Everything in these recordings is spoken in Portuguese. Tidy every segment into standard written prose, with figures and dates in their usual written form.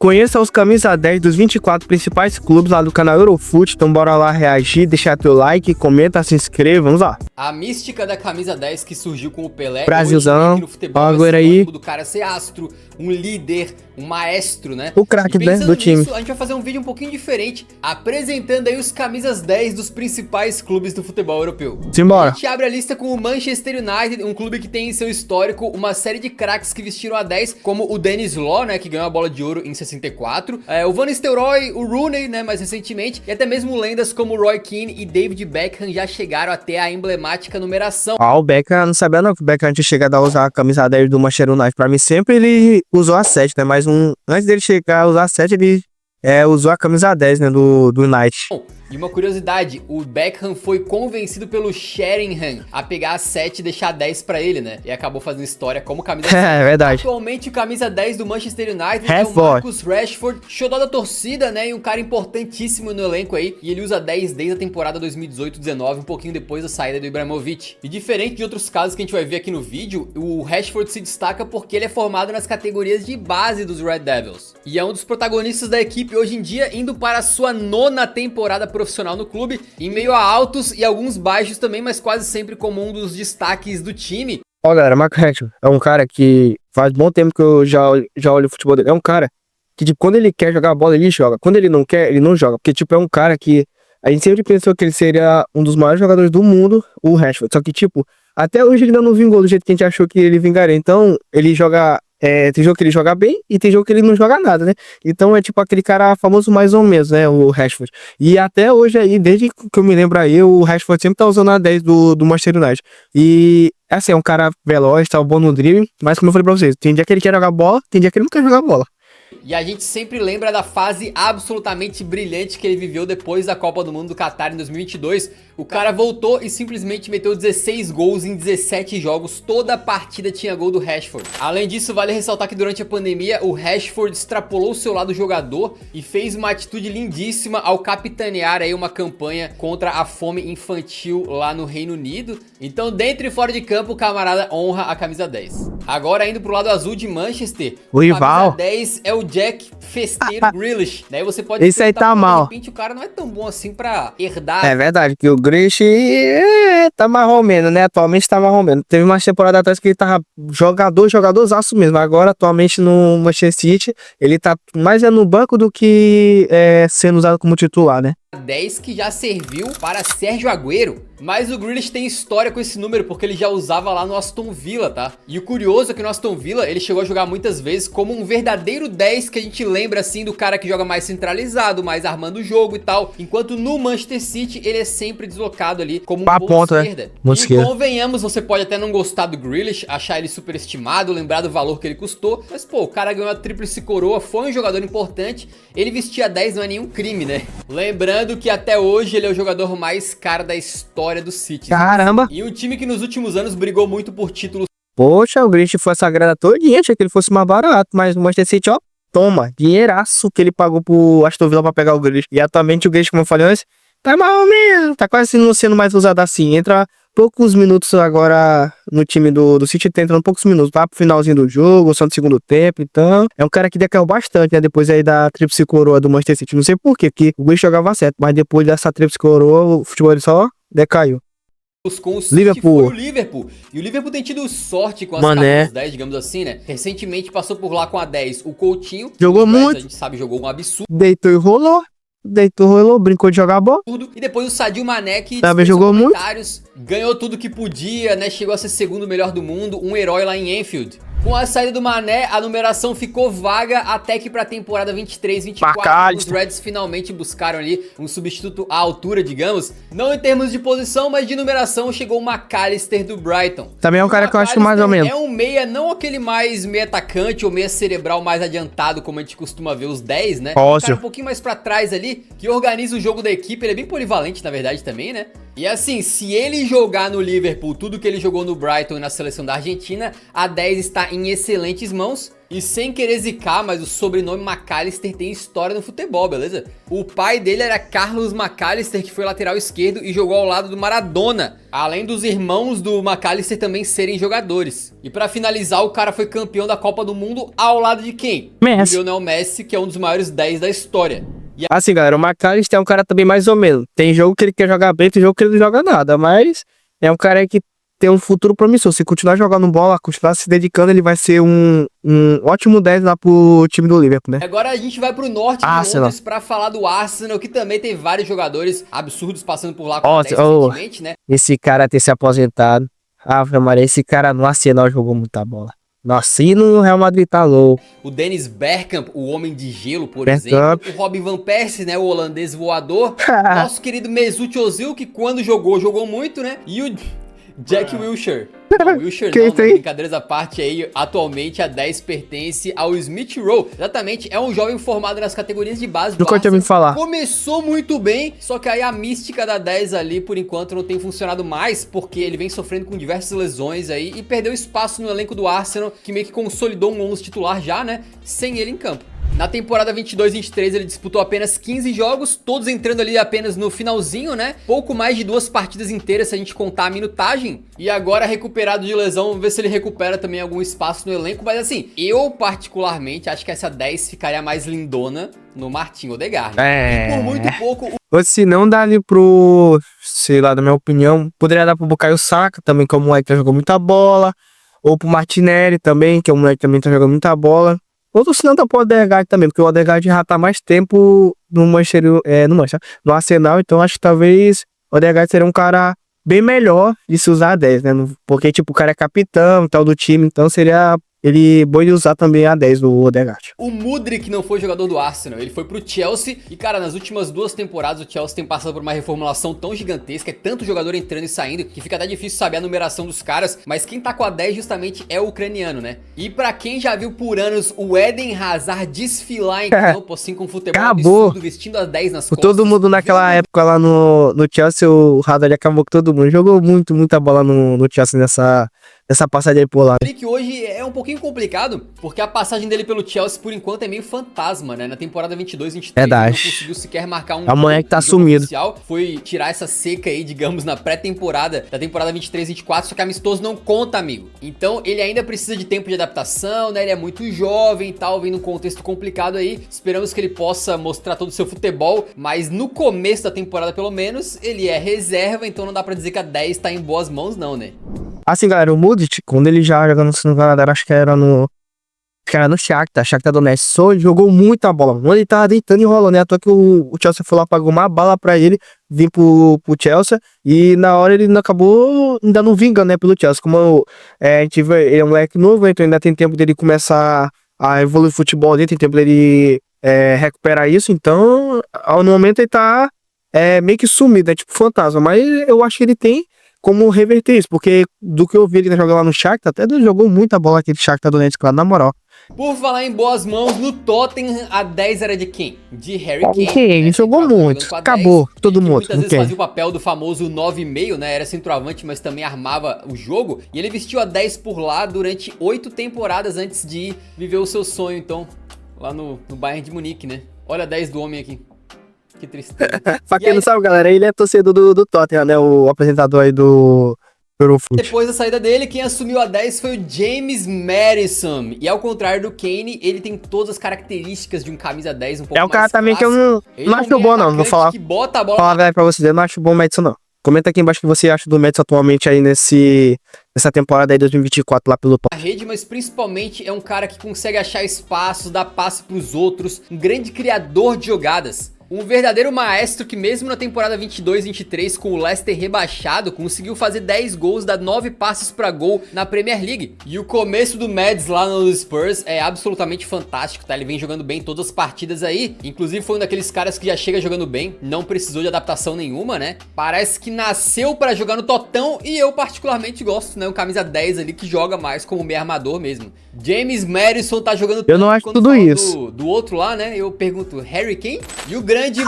Conheça os camisa 10 dos 24 principais clubes lá do canal Eurofoot. Então bora lá reagir, deixar teu like, comenta, se inscreva, vamos lá. A mística da camisa 10 que surgiu com o Pelé. Brasilzão, no futebol agora aí. Do cara ser astro, um líder, um maestro, né? O craque, né, do time. Nisso, a gente vai fazer um vídeo um pouquinho diferente, apresentando aí os camisas 10 dos principais clubes do futebol europeu. Simbora. A gente abre a lista com o Manchester United, um clube que tem em seu histórico uma série de craques que vestiram a 10, como o Denis Law, né, que ganhou a bola de ouro em 64, o Van Nistelrooy, o Rooney, né, mais recentemente, e até mesmo lendas como Roy Keane e David Beckham já chegaram até a emblemática numeração. O Beckham, não sabia não que o Beckham antes de chegar a usar a camisa 10 do Manchester United. Pra mim sempre ele usou a 7, né, mas antes dele chegar a usar a 7, ele usou a camisa 10, né, do United. E uma curiosidade, o Beckham foi convencido pelo Sheringham a pegar a 7 e deixar a 10 pra ele, né? E acabou fazendo história como camisa 7. É verdade. Atualmente o camisa 10 do Manchester United é o Marcus Rashford, xodó da torcida, né? E um cara importantíssimo no elenco aí. E ele usa 10 desde a temporada 2018-19, um pouquinho depois da saída do Ibrahimovic. E diferente de outros casos que a gente vai ver aqui no vídeo, o Rashford se destaca porque ele é formado nas categorias de base dos Red Devils. E é um dos protagonistas da equipe hoje em dia, indo para a sua 9ª temporada profissional no clube, em meio a altos e alguns baixos também, mas quase sempre como um dos destaques do time. Ó, galera, Marcus Rashford é um cara que faz bom tempo que eu já olho o futebol dele. É um cara que, tipo, quando ele quer jogar a bola, ele joga. Quando ele não quer, ele não joga. Porque, tipo, é um cara que a gente sempre pensou que ele seria um dos maiores jogadores do mundo, o Rashford. Só que, tipo, até hoje ele ainda não vingou do jeito que a gente achou que ele vingaria. Então, ele joga... tem jogo que ele joga bem e tem jogo que ele não joga nada, né? Então é tipo aquele cara famoso mais ou menos, né? O Rashford. E até hoje aí, desde que eu me lembro aí, o Rashford sempre tá usando a 10 do Manchester United. E assim, é um cara veloz, tá bom no drible, mas como eu falei pra vocês, tem dia que ele quer jogar bola, tem dia que ele não quer jogar bola. E a gente sempre lembra da fase absolutamente brilhante que ele viveu depois da Copa do Mundo do Qatar em 2022. O cara voltou e simplesmente meteu 16 gols em 17 jogos. Toda a partida tinha gol do Rashford. Além disso, vale ressaltar que durante a pandemia, o Rashford extrapolou o seu lado jogador e fez uma atitude lindíssima ao capitanear aí uma campanha contra a fome infantil lá no Reino Unido. Então, dentro e fora de campo, o camarada honra a camisa 10. Agora, indo pro lado azul de Manchester, o rival. Camisa 10 é o Jack Festeiro Grealish. Daí você pode esse aí tá mal. De repente o cara não é tão bom assim pra herdar. É verdade, que o Grealish tá mais ou menos, né? Atualmente tá mais ou menos. Teve uma temporada atrás que ele tava jogadorzaço mesmo. Agora, atualmente no Manchester City, ele tá mais no banco do que sendo usado como titular, né? 10 que já serviu para Sérgio Agüero. Mas o Grealish tem história com esse número porque ele já usava lá no Aston Villa, tá? E o curioso é que no Aston Villa ele chegou a jogar muitas vezes como um verdadeiro 10 que a gente lembra assim do cara que joga mais centralizado, mais armando o jogo e tal. Enquanto no Manchester City ele é sempre deslocado ali como um ponta esquerda. E convenhamos, você pode até não gostar do Grealish, achar ele superestimado, lembrar do valor que ele custou. Mas pô, o cara ganhou a tríplice coroa, foi um jogador importante. Ele vestir a 10 não é nenhum crime, né? Lembrando que até hoje ele é o jogador mais caro da história do City. Caramba! E um time que nos últimos anos brigou muito por títulos. Poxa, o Grealish foi essa grana todinha, achei que ele fosse mais barato, mas o Manchester City, ó, toma, dinheiraço que ele pagou pro Aston Villa pra pegar o Grealish. E atualmente o Grealish, como eu falei antes, tá mais ou menos, tá quase não sendo mais usado assim. Entra poucos minutos agora no time do City, tá entrando poucos minutos, lá pro finalzinho do jogo, só no segundo tempo, então é um cara que decaiu bastante, né, depois aí da tríplice coroa do Manchester City. Não sei porquê, porque o Grealish jogava certo, mas depois dessa tríplice coroa, o futebol ele só decaiu. Com o Liverpool. Foi o Liverpool. E o Liverpool tem tido sorte com as camisas 10, digamos assim, né? Recentemente passou por lá com a 10 o Coutinho. Jogou muito. A gente sabe, jogou um absurdo. Deitou e rolou. Brincou de jogar bola. E depois o Sadio Mané, que também jogou muito. Ganhou tudo que podia, né? Chegou a ser segundo melhor do mundo, um herói lá em Anfield. Com a saída do Mané, a numeração ficou vaga até que pra temporada 23-24 os Reds finalmente buscaram ali um substituto à altura, digamos. Não em termos de posição, mas de numeração, chegou o McAllister do Brighton. Também é um cara que eu acho mais ou menos. É um meia, não aquele mais meia atacante ou meia cerebral mais adiantado, como a gente costuma ver os 10, né? Um cara um pouquinho mais pra trás ali, que organiza o jogo da equipe. Ele é bem polivalente, na verdade, também, né? E assim, se ele jogar no Liverpool tudo que ele jogou no Brighton e na seleção da Argentina, a 10 está em excelentes mãos. E sem querer zicar, mas o sobrenome McAllister tem história no futebol, beleza? O pai dele era Carlos McAllister, que foi lateral esquerdo e jogou ao lado do Maradona, além dos irmãos do McAllister também serem jogadores. E pra finalizar, o cara foi campeão da Copa do Mundo ao lado de quem? Messi. O Lionel Messi, que é um dos maiores 10 da história. Assim, galera, o McAllister é um cara também mais ou menos. Tem jogo que ele quer jogar bem, tem jogo que ele não joga nada, mas é um cara que tem um futuro promissor. Se continuar jogando bola, continuar se dedicando, ele vai ser um ótimo 10 lá pro time do Liverpool, né? Agora a gente vai pro norte de Londres pra falar do Arsenal, que também tem vários jogadores absurdos passando por lá com a 10 recentemente, né? Esse cara ter se aposentado. Ave Maria, esse cara no Arsenal jogou muita bola. Nossa, e no Real Madrid tá louco. O Dennis Bergkamp, o Homem de Gelo, por exemplo. O Robin Van Persie, né, o holandês voador. Nosso querido Mesut Ozil, que quando jogou muito, né? E o Jack Wilshere. Não, Wilshere não, né? Brincadeiras à parte aí, atualmente a 10 pertence ao Smith Rowe. Exatamente, é um jovem formado nas categorias de base do Arsenal. Me falar. Começou muito bem, só que aí a mística da 10 ali, por enquanto, não tem funcionado mais, porque ele vem sofrendo com diversas lesões aí e perdeu espaço no elenco do Arsenal, que meio que consolidou um 11 titular já, né, sem ele em campo. Na temporada 22-23 ele disputou apenas 15 jogos, todos entrando ali apenas no finalzinho, né? Pouco mais de 2 partidas inteiras se a gente contar a minutagem. E agora recuperado de lesão, vamos ver se ele recupera também algum espaço no elenco. Mas assim, eu particularmente acho que essa 10 ficaria mais lindona no Martin Odegaard. E por muito pouco... Ou se não dá ali pro, sei lá, na minha opinião, poderia dar pro Bukayo Saka também, que é um moleque que jogou muita bola. Ou pro Martinelli também, que é um moleque que também tá jogando muita bola. Ou se não dá pro Odegaard também, porque o Odegaard já tá mais tempo no Arsenal, então acho que talvez o Odegaard seria um cara bem melhor de se usar a 10, né? Porque, tipo, o cara é capitão e tal do time, então seria ele bom de usar também a 10 do Odegaard. O Mudryk não foi jogador do Arsenal, ele foi pro Chelsea e, cara, nas últimas 2 temporadas o Chelsea tem passado por uma reformulação tão gigantesca, é tanto jogador entrando e saindo, que fica até difícil saber a numeração dos caras, mas quem tá com a 10 justamente é o ucraniano, né? E pra quem já viu por anos o Eden Hazard desfilar em campo, assim, com futebol absurdo, vestindo a 10 nas costas. Todo mundo naquela época lá no Chelsea, o Hazard acabou com todo mundo, jogou muita bola no Chelsea nessa passagem aí por lá. Que hoje é um pouquinho complicado, porque a passagem dele pelo Chelsea, por enquanto, é meio fantasma, né? Na temporada 22-23, ele não conseguiu sequer marcar um gol, tá sumido. Oficial. Foi tirar essa seca aí, digamos, na pré-temporada da temporada 23-24, só que amistoso não conta, amigo. Então, ele ainda precisa de tempo de adaptação, né? Ele é muito jovem e tal, vem num contexto complicado aí. Esperamos que ele possa mostrar todo o seu futebol, mas no começo da temporada, pelo menos, ele é reserva, então não dá pra dizer que a 10 tá em boas mãos, não, né? Assim, galera, o Mudryk, quando ele já jogando no Canadá, acho que era no Shakhtar Donetsk, jogou muita bola. Quando ele tava deitando e rolando, né? À toa que o Chelsea foi lá, pagou uma bala pra ele vir pro Chelsea, e na hora ele acabou ainda não vingando, né, pelo Chelsea. Como a gente vê, ele é um moleque novo, então ainda tem tempo dele começar a evoluir o futebol dele, tem tempo dele recuperar isso, então no momento ele tá meio que sumido, é tipo fantasma, mas eu acho que ele tem como reverter isso, porque do que eu vi ele jogar lá no Shakhtar, até ele jogou muita bola aquele Shakhtar Donetsk lá, na moral. Por falar em boas mãos, no Tottenham a 10 era de quem? De Harry Kane. Ele jogou muito, acabou, todo mundo. Muitas vezes fazia o papel do famoso 9,5, né? Era centroavante, mas também armava o jogo. E ele vestiu a 10 por lá durante 8 temporadas antes de viver o seu sonho, então, lá no Bayern de Munique, né? Olha a 10 do homem aqui. Que tristeza. Pra quem não sabe, galera, ele é torcedor do Tottenham, né? O apresentador aí do Eurofoot. Depois da saída dele, quem assumiu a 10 foi o James Maddison. E ao contrário do Kane, ele tem todas as características de um camisa 10 um pouco mais. É um cara também que eu não acho bom, não. Vou falar. Que bota a bola. Falar velho pra vocês, eu não acho bom o Maddison, não. Comenta aqui embaixo o que você acha do Maddison atualmente aí nessa temporada aí 2024 lá pelo a rede, mas principalmente é um cara que consegue achar espaços, dar passe pros outros, um grande criador de jogadas. Um verdadeiro maestro que mesmo na temporada 22-23 com o Leicester rebaixado, conseguiu fazer 10 gols, dar 9 passes pra gol na Premier League. E o começo do Mads lá no Spurs é absolutamente fantástico, tá? Ele vem jogando bem todas as partidas aí, inclusive foi um daqueles caras que já chega jogando bem, não precisou de adaptação nenhuma, né? Parece que nasceu pra jogar no Totão e eu particularmente gosto, né? Um camisa 10 ali que joga mais como meio armador mesmo. James Maddison tá jogando tanto. Eu não acho tudo isso. Do outro lá, né? Eu pergunto, Harry Kane? E o grande grande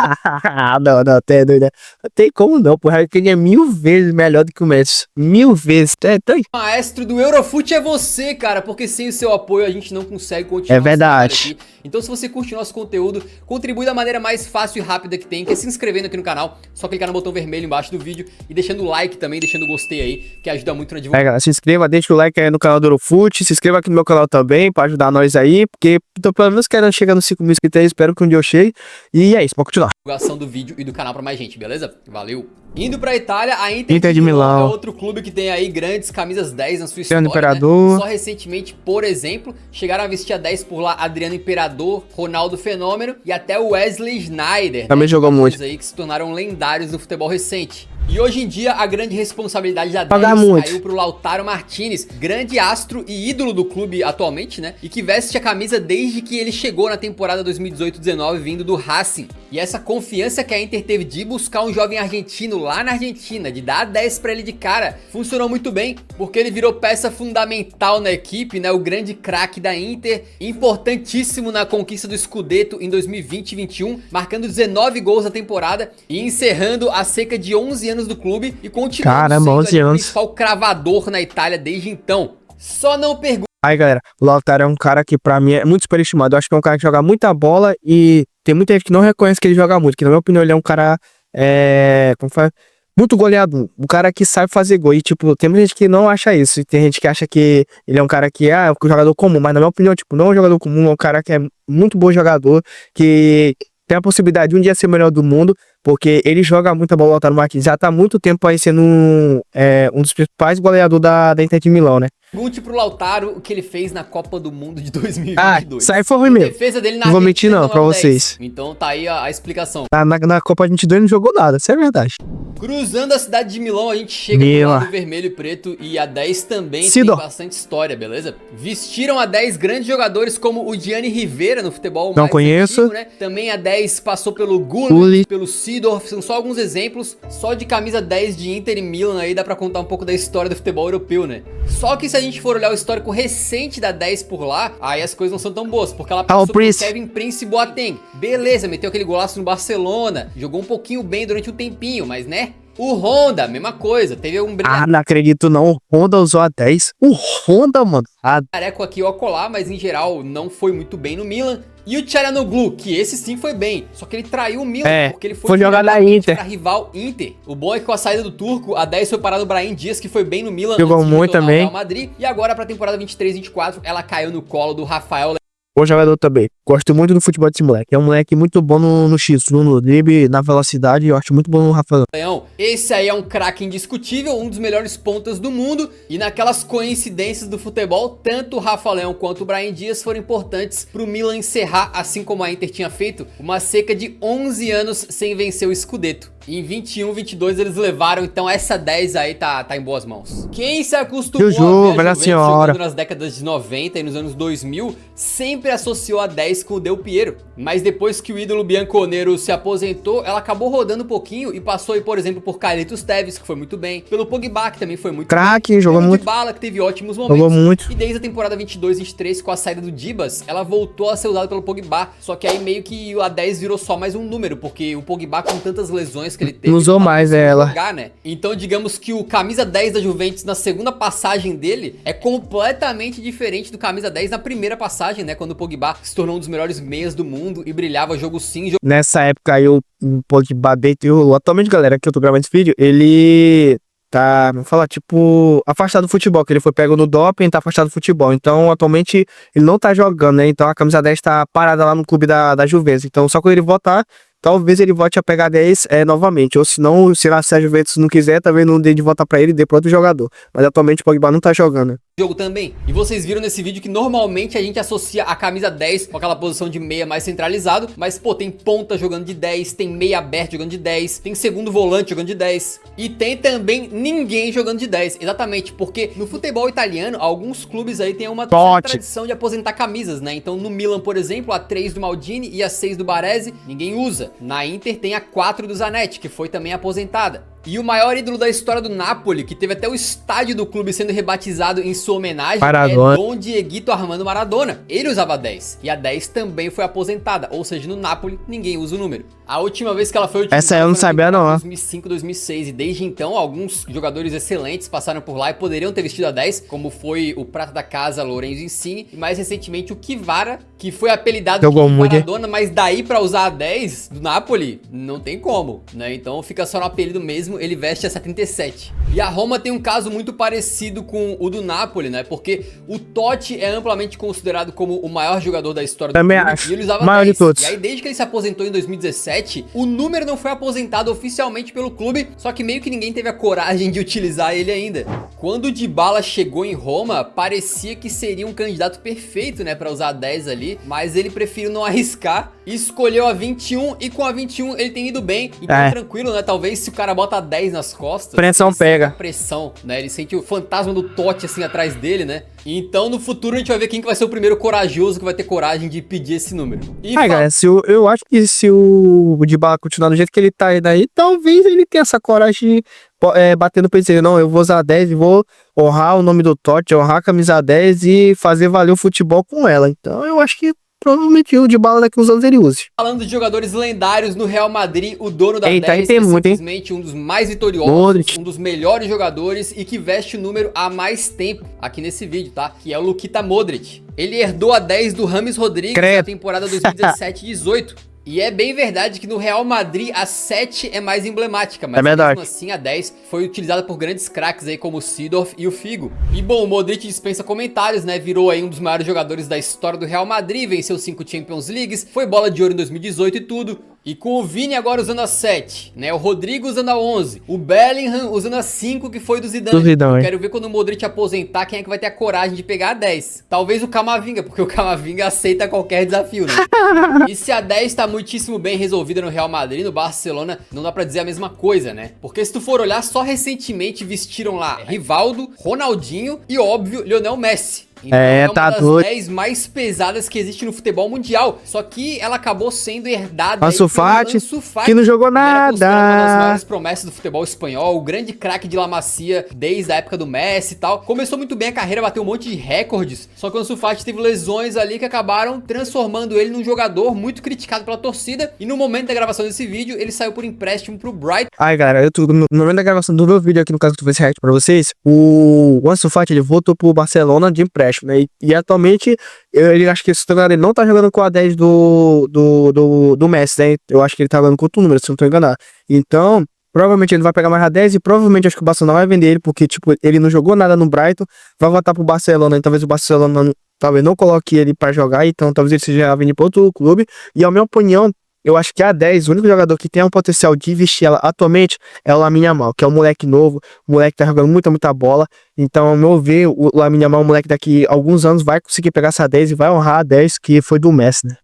Não, até doido, né? Não tem como não, porra. Ele é 1000 vezes melhor do que o Messi. 1000 vezes. maestro do Eurofute é você, cara, porque sem o seu apoio a gente não consegue continuar É verdade. esse trabalho aqui. Então se você curte nosso conteúdo, contribui da maneira mais fácil e rápida que tem, que é se inscrevendo aqui no canal, só clicar no botão vermelho embaixo do vídeo e deixando o like também, deixando o gostei aí, que ajuda muito na divulgação. Galera, se inscreva, deixa o like aí no canal do Eurofute, se inscreva aqui no meu canal também, pra ajudar nós aí, porque tô pelo menos querendo chegar nos 5.000 inscritos aí, espero que um dia eu chegue. E é isso, pode continuar. Divulgação do vídeo e do canal pra mais gente, beleza? Valeu! Indo pra Itália, a Inter Inter de é Milão. outro clube que tem aí grandes camisas 10 na sua Adriano história, Imperador. né? Só recentemente, por exemplo, chegaram a vestir a 10 por lá Adriano Imperador, Ronaldo Fenômeno e até o Wesley Sneijder. Também jogou Jogadores muito. aí que se tornaram lendários no futebol recente. E hoje em dia, a grande responsabilidade da Joga 10 muito. caiu pro Lautaro Martinez, grande astro e ídolo do clube atualmente, né? E que veste a camisa desde que ele chegou na temporada 2018-19 vindo do Racing. E essa confiança que a Inter teve de buscar um jovem argentino lá na Argentina, de dar 10 pra ele de cara, funcionou muito bem, porque ele virou peça fundamental na equipe, né? O grande craque da Inter, importantíssimo na conquista do Scudetto em 2020-21, marcando 19 gols na temporada e encerrando a cerca de 11 anos do clube e continuando Caramba, sendo 11 ali o anos. principal cravador na Itália desde então. Só não pergunte Aí, galera, o Lautaro é um cara que pra mim é muito superestimado. Eu acho que é um cara que joga muita bola e tem muita gente que não reconhece que ele joga muito, que na minha opinião ele é um cara, como fala? Muito goleador, um cara que sabe fazer gol. E tipo, tem muita gente que não acha isso. E tem gente que acha que ele é um cara que é um jogador comum, mas na minha opinião, tipo, não é um jogador comum, é um cara que é muito bom jogador, que tem a possibilidade de um dia ser o melhor do mundo, porque ele joga muita bola. O Lautaro Martins já tá há muito tempo aí sendo um dos principais goleadores da Inter de Milão, né? pro Lautaro o que ele fez na Copa do Mundo de Ah, 2022. isso aí foi ruim A mesmo. defesa dele na Não vou mentir Argentina não, pra é o 10. vocês. Então tá aí a explicação. Na Copa 22 não jogou nada, isso é verdade. Cruzando a cidade de Milão, a gente chega pro Mila. lado vermelho e preto e a 10 também Sidor. tem bastante história, beleza? Vestiram a 10 grandes jogadores como o Gianni Rivera no futebol Não mais conheço. antigo, né? Também a 10 passou pelo Gullit. Gullit, pelo Seedorf, são só alguns exemplos. Só de camisa 10 de Inter e Milan aí dá pra contar um pouco da história do futebol europeu, né? Só que se a gente for olhar o histórico recente da 10 por lá, aí as coisas não são tão boas, porque ela passou por Prince. Kevin Prince Boateng. Beleza, meteu aquele golaço no Barcelona, jogou um pouquinho bem durante um tempinho, mas né? O Honda, mesma coisa, teve um Ah, não acredito não. O Honda usou a 10. O Honda, mano. Ah, brilhareco aqui ou acolá, mas em geral não foi muito bem no Milan. E o Çalhanoğlu, que esse sim foi bem, só que ele traiu o Milan, porque ele foi jogar na diretamente Inter. pra rival Inter. O bom é que com a saída do turco, a 10 foi parada no Brahim Dias, que foi bem no Milan, Jogou antes de muito retornar ao também. Real Madrid. E agora pra temporada 23-24, ela caiu no colo do Rafael bom jogador também. Gosto muito do futebol desse moleque. É um moleque muito bom no X, no drible, na velocidade. Eu acho muito bom no Rafael. Leão. Esse aí é um craque indiscutível, um dos melhores pontas do mundo. E naquelas coincidências do futebol, tanto o Rafa Leão quanto o Brahim Dias foram importantes pro Milan encerrar, assim como a Inter tinha feito, uma seca de 11 anos sem vencer o Scudetto. Em 21-22 eles levaram, então essa 10 aí tá em boas mãos. Quem se acostumou Juju, a ver a velha Juventus senhora. jogando nas décadas de 90 e nos anos 2000, sempre associou a 10 com o Del Piero. Mas depois que o ídolo bianconero se aposentou, ela acabou rodando um pouquinho e passou aí, por exemplo, por Carlitos Tevez, que foi muito bem, pelo Pogba, que também foi muito Craque, bem, jogou pelo muito. Dybala, que teve ótimos momentos. Jogou muito. E desde a temporada 22-23, com a saída do Dibas, ela voltou a ser usada pelo Pogba. Só que aí meio que a 10 virou só mais um número, porque o Pogba, com tantas lesões que ele teve, Não usou mais conseguiu ela. jogar, né? Então digamos que o camisa 10 da Juventus na segunda passagem dele é completamente diferente do camisa 10 na primeira passagem, né? Quando o Pogba se tornou um dos melhores meias do mundo e brilhava jogo sim, jogo... Nessa época aí, o Pogba bateu. Atualmente, galera, que eu tô gravando esse vídeo, ele tá, vamos falar, tipo, afastado do futebol, que ele foi pego no doping, tá afastado do futebol. Então, atualmente, ele não tá jogando, né? Então, a camisa 10 tá parada lá no clube da Juventus. Então, só quando ele voltar, talvez ele volte a pegar 10 novamente. Ou se não, se a Juventus não quiser, talvez não dê de volta pra ele e dê pra outro jogador. Mas, atualmente, o Pogba não tá jogando, né? jogo também. E vocês viram nesse vídeo que normalmente a gente associa a camisa 10 com aquela posição de meia mais centralizado, mas pô, tem ponta jogando de 10, tem meia aberto jogando de 10, tem segundo volante jogando de 10 e tem também ninguém jogando de 10, exatamente, porque no futebol italiano, alguns clubes aí tem uma certa tradição de aposentar camisas, né? Então no Milan, por exemplo, a 3 do Maldini e a 6 do Baresi, ninguém usa. Na Inter tem a 4 do Zanetti, que foi também aposentada. E o maior ídolo da história do Napoli, que teve até o estádio do clube sendo rebatizado em sua homenagem, Maradona. é Dom Dieguito Armando Maradona. Ele usava 10. E a 10 também foi aposentada. Ou seja, no Napoli, ninguém usa o número. A última vez que ela foi utilizada Essa eu não sabia, não. 2005, 2006. E desde então, alguns jogadores excelentes passaram por lá e poderiam ter vestido a 10, como foi o prata da casa, Lorenzo Insigne. E mais recentemente, o Kvara, que foi apelidado de Maradona, mas daí pra usar a 10 do Napoli, não tem como, né? Então fica só no apelido mesmo, ele veste a 77. E a Roma tem um caso muito parecido com o do Napoli, né? Porque o Totti é amplamente considerado como o maior jogador da história do clube, e ele usava maior 10. de todos. E aí desde que ele se aposentou em 2017, o número não foi aposentado oficialmente pelo clube, só que meio que ninguém teve a coragem de utilizar ele ainda. Quando o Dybala chegou em Roma, parecia que seria um candidato perfeito, né, pra usar a 10 ali, mas ele preferiu não arriscar e escolheu a 21, e com a 21 ele tem ido bem, então tranquilo, né? Talvez se o cara bota a 10 nas costas, pressão pega. Pressão, né? Ele sente o fantasma do Totti assim atrás dele, né? Então no futuro a gente vai ver quem que vai ser o primeiro corajoso que vai ter coragem de pedir esse número. E galera, eu acho que se o Dybala continuar do jeito que ele tá aí daí, talvez ele tenha essa coragem de bater no peito. Não, eu vou usar a 10 e vou honrar o nome do Totti, honrar a camisa 10 e fazer valer o futebol com ela. Então eu acho que provavelmente o Dybala daqui uns anos ele use. Falando de jogadores lendários no Real Madrid, o dono da 10 tem é muito, simplesmente um dos mais vitoriosos, um dos melhores jogadores e que veste o número há mais tempo aqui nesse vídeo, tá? Que é o Luka Modric. Ele herdou a 10 do James Rodrigues na temporada 2017-18. E é bem verdade que no Real Madrid a 7 é mais emblemática, mas mesmo assim a 10 foi utilizada por grandes craques aí como o Seedorf e o Figo. E bom, o Modric dispensa comentários, né? Virou aí um dos maiores jogadores da história do Real Madrid, venceu 5 Champions Leagues, foi bola de ouro em 2018 e tudo. E com o Vini agora usando a 7, né? O Rodrigo usando a 11, o Bellingham usando a 5, que foi do Zidane. Eu quero ver quando o Modric aposentar quem é que vai ter a coragem de pegar a 10. Talvez o Camavinga, porque o Camavinga aceita qualquer desafio, né? E se a 10 tá muitíssimo bem resolvida no Real Madrid, no Barcelona, não dá pra dizer a mesma coisa, né? Porque se tu for olhar, só recentemente vestiram lá Rivaldo, Ronaldinho e, óbvio, Lionel Messi. Então é uma das 10 mais pesadas que existe no futebol mundial. Só que ela acabou sendo herdada Ansu Fati, que não jogou nada. Uma das maiores promessas do futebol espanhol, o grande craque de La Masia desde a época do Messi e tal. Começou muito bem a carreira, bateu um monte de recordes. Só que o Ansu Fati teve lesões ali que acabaram transformando ele num jogador muito criticado pela torcida. E no momento da gravação desse vídeo, ele saiu por empréstimo pro Brighton. Ai, galera, no momento da gravação do meu vídeo aqui, no caso que tu fez react pra vocês, o Ansu Fati, ele voltou pro Barcelona de empréstimo. Né? E atualmente, ele acho que ele não tá jogando com a 10 do Messi, né? Eu acho que ele tá jogando com outro número, se não tô enganado. Então, provavelmente ele vai pegar mais a 10 e provavelmente acho que o Barcelona vai vender ele, porque, tipo, ele não jogou nada no Brighton, vai voltar pro Barcelona, e talvez o Barcelona talvez não coloque ele pra jogar, então talvez ele seja vendido pra outro clube. E a minha opinião, eu acho que a 10, o único jogador que tem um potencial de vestir ela atualmente é o Lamine Yamal, que é um moleque novo, um moleque que tá jogando muita bola. Então, ao meu ver, o Lamine Yamal, um moleque daqui a alguns anos, vai conseguir pegar essa 10 e vai honrar a 10 que foi do Messi, né?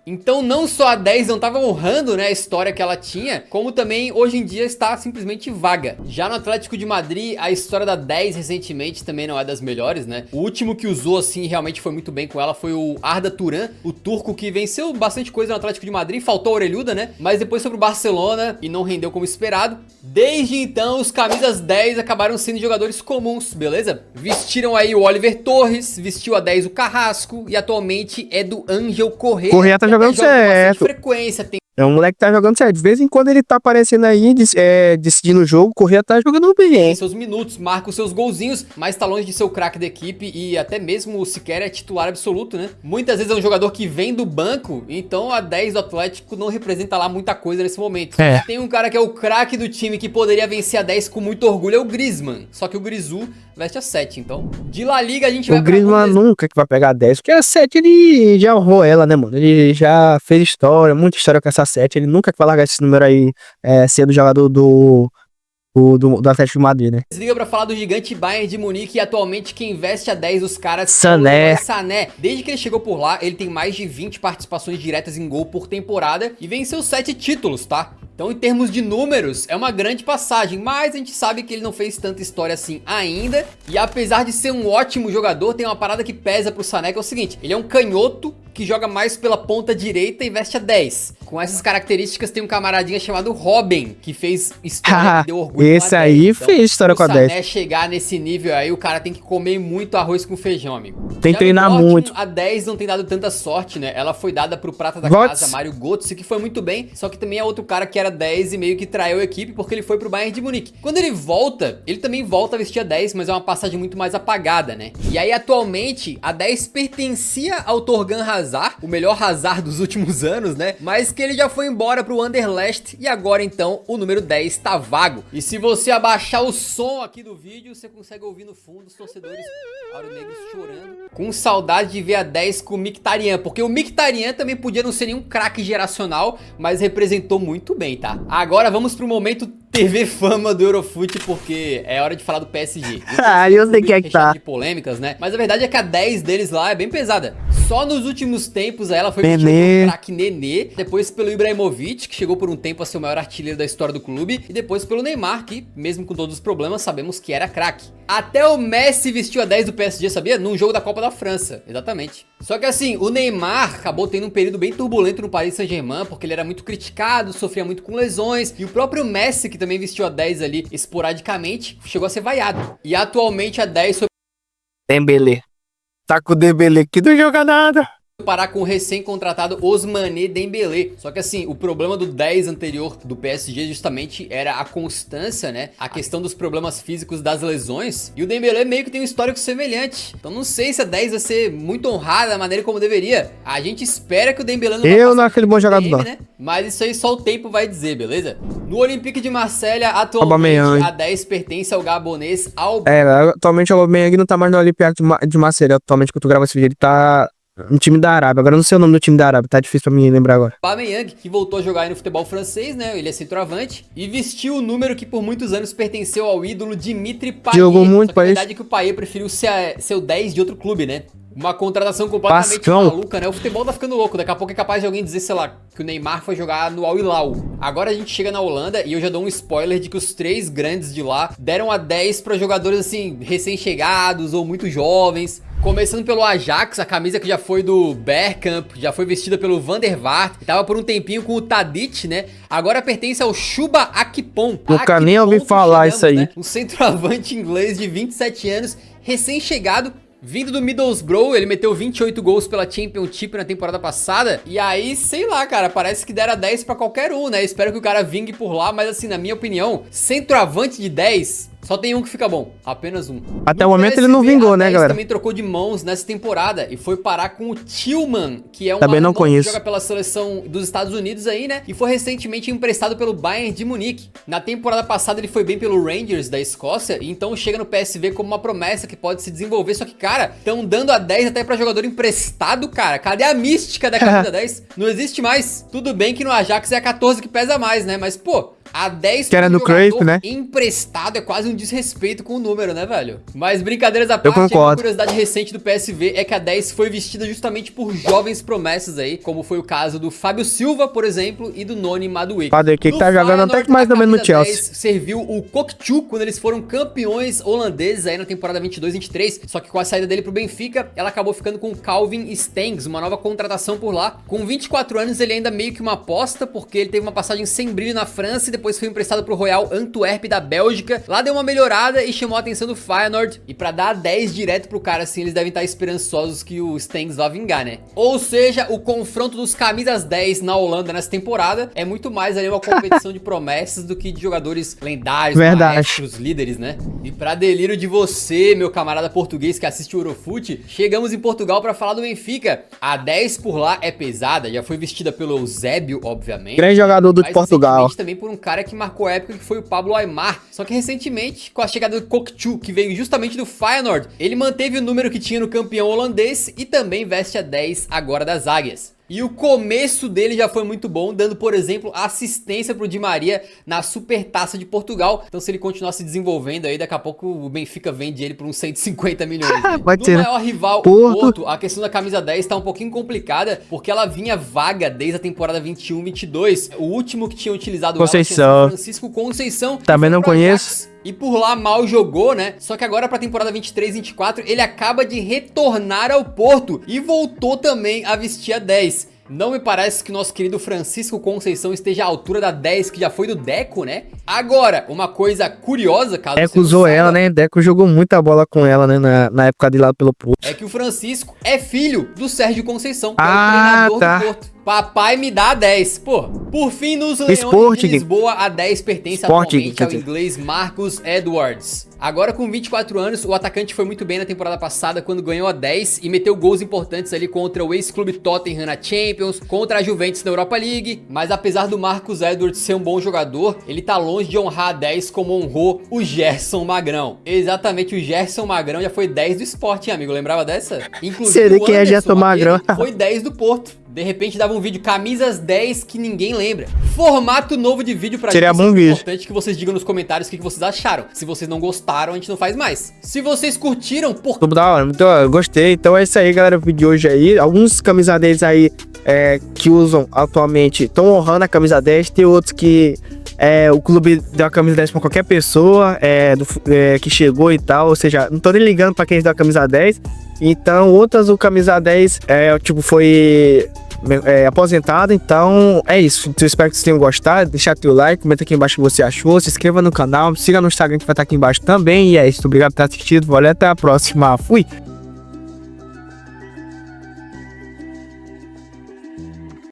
Então não só a 10 não estava honrando, né, a história que ela tinha, como também hoje em dia está simplesmente vaga. Já no Atlético de Madrid, a história da 10 recentemente também não é das melhores, né? O último que usou assim realmente foi muito bem com ela foi o Arda Turan, o turco que venceu bastante coisa no Atlético de Madrid, faltou a orelhuda, né? Mas depois foi pro Barcelona e não rendeu como esperado. Desde então, os camisas 10 acabaram sendo jogadores comuns, beleza? Vestiram aí o Oliver Torres, vestiu a 10 o Carrasco e atualmente é do Ángel Correa. Correa tá jogando certo. Frequência, tem... É um moleque que tá jogando certo. De vez em quando ele tá aparecendo aí, decidindo o jogo, Correa tá jogando bem. Tem seus minutos, marca os seus golzinhos, mas tá longe de ser o craque da equipe e até mesmo sequer é titular absoluto, né? Muitas vezes é um jogador que vem do banco, então a 10 do Atlético não representa lá muita coisa nesse momento. Tem um cara que é o craque do time que poderia vencer a 10 com muito orgulho, é o Griezmann. Só que o Grisú veste a 7, então. De La Liga a gente vai pra... O Griezmann nunca que vai pegar a 10, porque a 7 ele já honrou ela, né, mano? Ele já fez história, muita história com essa 7, ele nunca vai largar esse número aí sendo jogador do Atlético de Madrid, né? Desliga pra falar do gigante Bayern de Munique e atualmente quem veste a 10 dos caras Sané. É o Sané. Desde que ele chegou por lá, ele tem mais de 20 participações diretas em gol por temporada e venceu 7 títulos, tá? Então, em termos de números, é uma grande passagem, mas a gente sabe que ele não fez tanta história assim ainda. E apesar de ser um ótimo jogador, tem uma parada que pesa pro Sané, que é o seguinte: ele é um canhoto que joga mais pela ponta direita e veste a 10. Com essas características tem um camaradinha chamado Robin, que fez história, que deu orgulho. Esse aí então, fez história com a 10. Se chegar nesse nível aí, o cara tem que comer muito arroz com feijão, amigo. Tem que treinar muito. A 10 não tem dado tanta sorte, né? Ela foi dada pro prata da casa, Mário Götze, que foi muito bem, só que também é outro cara que era 10 e meio que traiu a equipe porque ele foi pro Bayern de Munique. Quando ele volta, ele também volta a vestir a 10, mas é uma passagem muito mais apagada, né? E aí, atualmente, a 10 pertencia ao Thorgan Hazard, o melhor Hazard dos últimos anos, né? Mas que ele já foi embora pro Anderlecht e agora, então, o número 10 tá vago. E se você abaixar o som aqui do vídeo, você consegue ouvir no fundo os torcedores auronegros chorando, com saudade de ver a 10 com o Mkhitaryan, porque o Mkhitaryan também podia não ser nenhum craque geracional, mas representou muito bem, tá? Agora vamos pro momento TV Fama do Eurofute, porque é hora de falar do PSG. Eu sei que é que tá. De polêmicas, né? Mas a verdade é que a 10 deles lá é bem pesada. Só nos últimos tempos ela foi vestida pelo craque Nenê, depois pelo Ibrahimovic, que chegou por um tempo a ser o maior artilheiro da história do clube, e depois pelo Neymar, que mesmo com todos os problemas, sabemos que era craque. Até o Messi vestiu a 10 do PSG, sabia? Num jogo da Copa da França, exatamente. Só que assim, o Neymar acabou tendo um período bem turbulento no Paris Saint-Germain, porque ele era muito criticado, sofria muito com lesões, e o próprio Messi, que também vestiu a 10 ali esporadicamente, chegou a ser vaiado. E atualmente a 10 foi... Dembélé. Tá com o Dembélé que não joga nada. Parar com o recém-contratado Ousmane Dembélé. Só que assim, o problema do 10 anterior do PSG justamente era a constância, né? A questão dos problemas físicos das lesões. E o Dembélé meio que tem um histórico semelhante. Então não sei se a 10 vai ser muito honrada da maneira como deveria. A gente espera que o Dembélé não Eu não aquele bom jogador não. Né? Mas isso aí só o tempo vai dizer, beleza? No Olympique de Marselha, atualmente a 10 pertence ao gabonês atualmente o Aubameyang não tá mais no Olympique de Marselha. Atualmente, quando eu gravo esse vídeo, ele tá no time da Arábia. Agora eu não sei o nome do time da Arábia, tá difícil pra mim lembrar agora. Aubameyang, que voltou a jogar aí no futebol francês, né? Ele é centroavante e vestiu o número que por muitos anos pertenceu ao ídolo Dimitri Payet. Jogou muito, Só que a verdade é que o Payet preferiu ser o 10 de outro clube, né? Uma contratação completamente maluca, né? O futebol tá ficando louco. Daqui a pouco é capaz de alguém dizer, sei lá, que o Neymar foi jogar no Al Hilal. Agora a gente chega na Holanda e eu já dou um spoiler de que os 3 grandes de lá deram a 10 pra jogadores, assim, recém-chegados ou muito jovens. Começando pelo Ajax, a camisa que já foi do Bergkamp, já foi vestida pelo Van der Vaart, tava por um tempinho com o Tadic, né? Agora pertence ao Chuba Akpom. Nunca nem ouvi falar isso aí. Né? Um centroavante inglês de 27 anos, recém-chegado, vindo do Middlesbrough. Ele meteu 28 gols pela Championship na temporada passada. E aí, sei lá, cara, parece que deram 10 pra qualquer um, né? Espero que o cara vingue por lá, mas assim, na minha opinião, centroavante de 10... só tem um que fica bom, apenas um. Até o momento ele não vingou, né, galera? Também trocou de mãos nessa temporada e foi parar com o Tillman, que é um também não conheço. Que joga pela seleção dos Estados Unidos aí, né? E foi recentemente emprestado pelo Bayern de Munique. Na temporada passada ele foi bem pelo Rangers da Escócia e então chega no PSV como uma promessa que pode se desenvolver. Só que, cara, estão dando a 10 até pra jogador emprestado, cara. Cadê a mística da camisa 10? Não existe mais. Tudo bem que no Ajax é a 14 que pesa mais, né? Mas, pô, a 10 que era no Cruyff, né? Emprestado é quase um desrespeito com o número, né, velho? Mas brincadeiras à parte, eu concordo. Uma curiosidade recente do PSV é que a 10 foi vestida justamente por jovens promessas aí, como foi o caso do Fábio Silva, por exemplo, e do Noni Madueke. Padre, que tá jogando até que mais ou menos no Chelsea. 10 serviu o Kokchu quando eles foram campeões holandeses aí na temporada 22-23, só que com a saída dele pro Benfica, ela acabou ficando com Calvin Stengs, uma nova contratação por lá. Com 24 anos ele ainda meio que uma aposta, porque ele teve uma passagem sem brilho na França e depois foi emprestado pro Royal Antwerp da Bélgica. Lá deu uma melhorada e chamou a atenção do Feyenoord. E pra dar 10 direto pro cara assim, eles devem estar esperançosos que o Stengs vá vingar, né? Ou seja, o confronto dos camisas 10 na Holanda nessa temporada é muito mais ali uma competição de promessas do que de jogadores lendários, maestros, líderes, né? E pra delírio de você, meu camarada português que assiste o Eurofute, chegamos em Portugal pra falar do Benfica. A 10 por lá é pesada, já foi vestida pelo Eusébio, obviamente. Grande jogador do Portugal. Também por um cara que marcou a época, que foi o Pablo Aimar. Só que recentemente, com a chegada do Kokchu, que veio justamente do Feyenoord, ele manteve o número que tinha no campeão holandês e também veste a 10 agora das Águias. E o começo dele já foi muito bom, dando, por exemplo, assistência pro Di Maria na Supertaça de Portugal. Então, se ele continuar se desenvolvendo aí, daqui a pouco o Benfica vende ele por uns 150 milhões. Né? Pode ser, maior rival, o Porto, a questão da camisa 10 tá um pouquinho complicada, porque ela vinha vaga desde a temporada 21-22. O último que tinha utilizado Conceição. ela tinha Francisco Conceição. Também não conheço. e por lá mal jogou, né? Só que agora pra temporada 23-24 ele acaba de retornar ao Porto e voltou também a vestir a 10. Não me parece que o nosso querido Francisco Conceição esteja à altura da 10, que já foi do Deco, né? Agora, uma coisa curiosa, caso Deco você não usou saiba, ela, né? Deco jogou muita bola com ela, né? Na época de lá pelo Porto. é que o Francisco é filho do Sérgio Conceição, que é Ah, o treinador tá. do Porto. Papai me dá a 10. Pô, por fim, nos Leões Sporting. de Lisboa, a 10 pertence Sporting, atualmente quer ao dizer. inglês Marcus Edwards. Agora com 24 anos, o atacante foi muito bem na temporada passada quando ganhou a 10 e meteu gols importantes ali contra o ex-clube Tottenham na Champions, contra a Juventus na Europa League. Mas apesar do Marcus Edwards ser um bom jogador, ele tá longe de honrar a 10 como honrou o Gerson Magrão. Exatamente, o Gerson Magrão já foi 10 do Sporting, amigo. Lembrava dessa? Sei o quem é Anderson, Gerson Magrão. aquele, foi 10 do Porto. De repente dava um vídeo, camisas 10 que ninguém lembra. Formato novo de vídeo pra Seria gente. bom É vídeo. importante que vocês digam nos comentários o que vocês acharam. Se vocês não gostaram, a gente não faz mais. Se vocês curtiram, por Tudo da hora, muito eu gostei. Então é isso aí, galera, o vídeo de hoje aí. Alguns camisa 10 aí que usam atualmente estão honrando a camisa 10. Tem outros que o clube deu a camisa 10 pra qualquer pessoa que chegou e tal. Ou seja, não tô nem ligando pra quem deu a camisa 10. Então, outras o camisa 10 foi aposentado. Então é isso. Eu espero que vocês tenham gostado. Deixa teu like, comenta aqui embaixo o que você achou. Se inscreva no canal, siga no Instagram que vai estar aqui embaixo também. E é isso. Obrigado por ter assistido. Valeu, até a próxima. Fui!